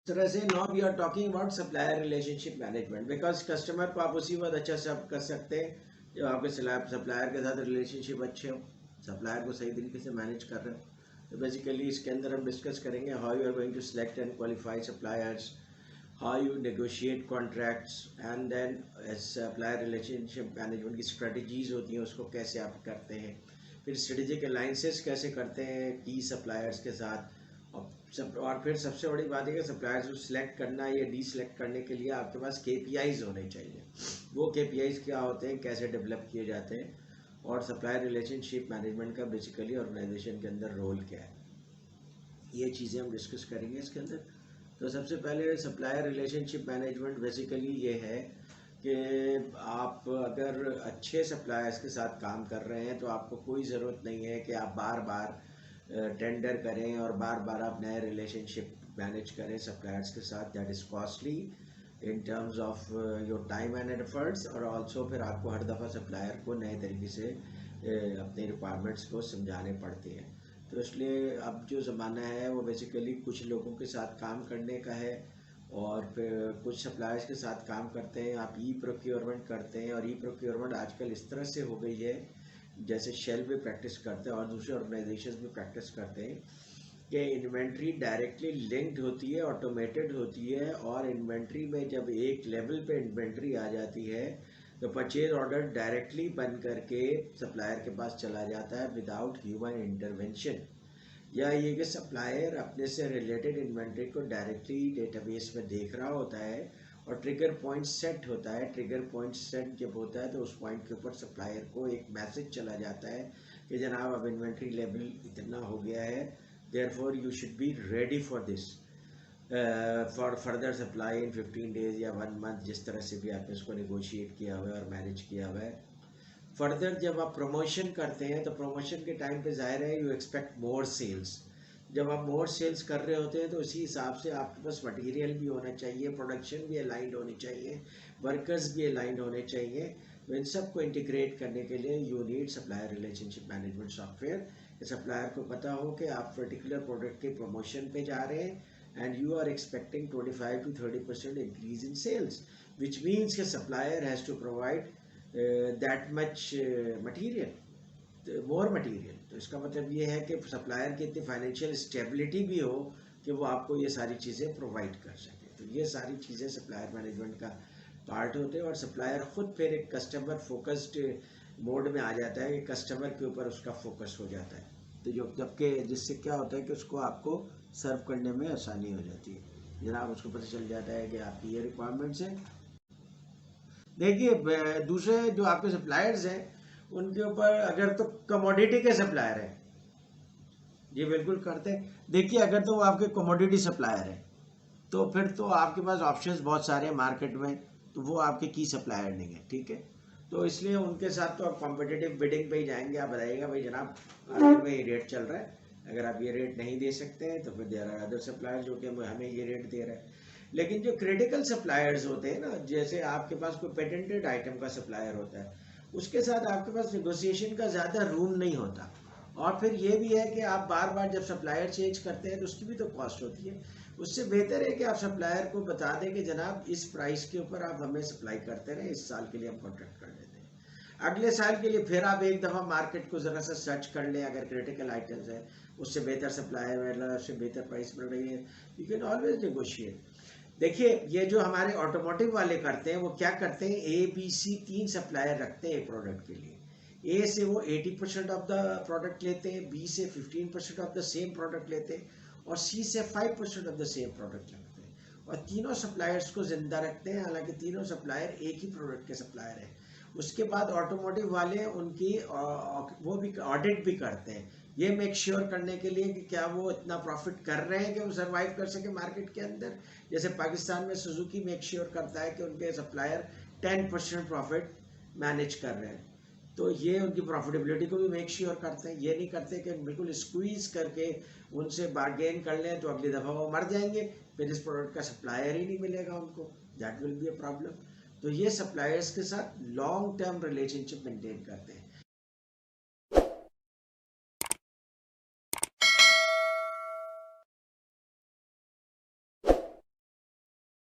तरह से now we are talking about supplier relationship management, because customer को आप उसी वक्त अच्छा सब कर सकते हैं जब आपके सप्लायर के साथ रिलेशनशिप अच्छे हो, सप्लायर को सही तरीके से मैनेज कर रहे हो। तो बेसिकली इसके अंदर हम डिस्कस करेंगे how you are going to select and qualify suppliers, how you negotiate contracts, and then supplier relationship management की strategies होती हैं उसको कैसे आप करते हैं, फिर strategic alliances कैसे करते हैं की सप्लायर्स के साथ, और फिर सबसे बड़ी बात है कि सप्लायर्स को सिलेक्ट करना या डी सिलेक्ट करने के लिए आपके पास KPIs होने चाहिए। वो KPIs क्या होते हैं, कैसे डेवलप किए जाते हैं, और सप्लायर रिलेशनशिप मैनेजमेंट का बेसिकली ऑर्गेनाइजेशन के अंदर रोल क्या है, ये चीज़ें हम डिस्कस करेंगे इसके अंदर। तो सबसे पहले सप्लायर रिलेशनशिप मैनेजमेंट बेसिकली ये है कि आप अगर अच्छे सप्लायर्स के साथ काम कर रहे हैं तो आपको कोई ज़रूरत नहीं है कि आप बार बार टेंडर करें और बार बार आप नए रिलेशनशिप मैनेज करें सप्लायर्स के साथ। That is costly in terms of your time and efforts, और ऑल्सो फिर आपको हर दफ़ा सप्लायर को नए तरीके से अपने रिक्वायरमेंट्स को समझाने पड़ते हैं। तो इसलिए अब जो ज़माना है वो बेसिकली कुछ लोगों के साथ काम करने का है, और फिर कुछ सप्लायर्स के साथ काम करते हैं, आप ई प्रोक्योरमेंट करते हैं, और ई प्रोक्योरमेंट आजकल इस तरह से हो गई है जैसे शेल भी प्रैक्टिस करते हैं और दूसरे ऑर्गेनाइजेशन भी प्रैक्टिस करते हैं कि इन्वेंट्री डायरेक्टली लिंक्ड होती है, ऑटोमेटेड होती है, और इन्वेंट्री में जब एक लेवल पे इन्वेंट्री आ जाती है तो परचेज ऑर्डर डायरेक्टली बन करके सप्लायर के पास चला जाता है विदाउट ह्यूमन इंटरवेंशन, या ये कि सप्लायर अपने से रिलेटेड इन्वेंट्री को डायरेक्टली डेटाबेस में देख रहा होता है और ट्रिगर पॉइंट सेट होता है। ट्रिगर पॉइंट सेट जब होता है तो उस पॉइंट के ऊपर सप्लायर को एक मैसेज चला जाता है कि जनाब अब इन्वेंट्री लेवल इतना हो गया है, therefore you should be ready for this for further supply in 15 days या 1 मंथ, जिस तरह से भी आपने उसको निगोशिएट किया हुआ है और मैनेज किया हुआ है। फर्दर जब आप प्रमोशन करते हैं तो प्रमोशन के टाइम पे जाहिर है यू एक्सपेक्ट मोर सेल्स। जब आप मोर सेल्स कर रहे होते हैं तो उसी हिसाब से आपके पास मटेरियल भी होना चाहिए, प्रोडक्शन भी अलाइंड होनी चाहिए, वर्कर्स भी अलाइंड होने चाहिए। तो इन सब को इंटीग्रेट करने के लिए you need supplier relationship management software. Supplier को पता हो कि आप पर्टिकुलर प्रोडक्ट के प्रमोशन पे जा रहे हैं and you are expecting 25 to 30% increase in sales, which means के supplier has to provide that much material, more material. तो इसका मतलब ये है कि सप्लायर की इतनी फाइनेंशियल स्टेबिलिटी भी हो कि वो आपको ये सारी चीज़ें प्रोवाइड कर सके। तो ये सारी चीज़ें सप्लायर मैनेजमेंट का पार्ट होते हैं, और सप्लायर खुद फिर एक कस्टमर फोकस्ड मोड में आ जाता है कि कस्टमर के ऊपर उसका फोकस हो जाता है। तो जो जबकि जिससे क्या होता है कि उसको आपको सर्व करने में आसानी हो जाती है। जनाब उसको पता चल जाता है कि आपकी ये रिक्वायरमेंट्स हैं। देखिए दूसरे जो आपके सप्लायर्स हैं उनके ऊपर अगर तो कमोडिटी के सप्लायर हैं, ये बिल्कुल करते हैं। देखिए अगर तो वो आपके कमोडिटी सप्लायर हैं तो फिर तो आपके पास ऑप्शंस बहुत सारे हैं मार्केट में, तो वो आपके की सप्लायर नहीं है, ठीक है। तो इसलिए उनके साथ तो आप कॉम्पिटिटिव बिडिंग पे ही जाएंगे, आप बताइएगा भाई जनाब मार्केट में ये रेट चल रहा है, अगर आप ये रेट नहीं दे सकते हैं तो फिर देर आर अदर सप्लायर जो कि हमें ये रेट दे रहा है। लेकिन जो क्रिटिकल सप्लायर्स होते हैं ना, जैसे आपके पास कोई पेटेंटेड आइटम का सप्लायर होता है, उसके साथ आपके पास निगोशिएशन का ज़्यादा रूम नहीं होता। और फिर ये भी है कि आप बार बार जब सप्लायर चेंज करते हैं तो उसकी भी तो कॉस्ट होती है। उससे बेहतर है कि आप सप्लायर को बता दें कि जनाब इस प्राइस के ऊपर आप हमें सप्लाई करते रहें, इस साल के लिए हम कॉन्ट्रैक्ट कर देते हैं, अगले साल के लिए फिर आप एक दफ़ा मार्केट को ज़रा सा सर्च कर लें, अगर क्रिटिकल आइटम्स है उससे बेहतर सप्लायर मिल उससे बेहतर प्राइस मिल रही है, यू कैन ऑलवेज नेगोशिएट। देखिए ये जो हमारे ऑटोमोटिव वाले करते हैं वो क्या करते हैं, ABC 3 सप्लायर रखते हैं एक प्रोडक्ट के लिए। ए से वो 80% ऑफ द प्रोडक्ट लेते हैं, बी से 15% ऑफ द सेम प्रोडक्ट लेते हैं, और सी से 5% ऑफ द सेम प्रोडक्ट रखते हैं, और तीनों सप्लायर्स को जिंदा रखते हैं। हालांकि तीनों सप्लायर एक ही प्रोडक्ट के सप्लायर हैं। उसके बाद ऑटोमोटिव वाले उनकी वो भी ऑडिट भी करते हैं, ये मेक श्योर करने के लिए कि क्या वो इतना प्रॉफिट कर रहे हैं कि वो सर्वाइव कर सके मार्केट के अंदर। जैसे पाकिस्तान में सुजुकी मेक श्योर करता है कि उनके सप्लायर 10% प्रॉफिट मैनेज कर रहे हैं, तो ये उनकी प्रॉफिटेबिलिटी को भी मेक श्योर करते हैं। ये नहीं करते कि बिल्कुल स्क्वीज करके उनसे बार्गेन कर लें तो अगली दफ़ा वो मर जाएंगे, फिर इस प्रोडक्ट का सप्लायर ही नहीं मिलेगा उनको, that will be a problem. तो ये सप्लायर्स के साथ लॉन्ग टर्म रिलेशनशिप मेंटेन करते हैं।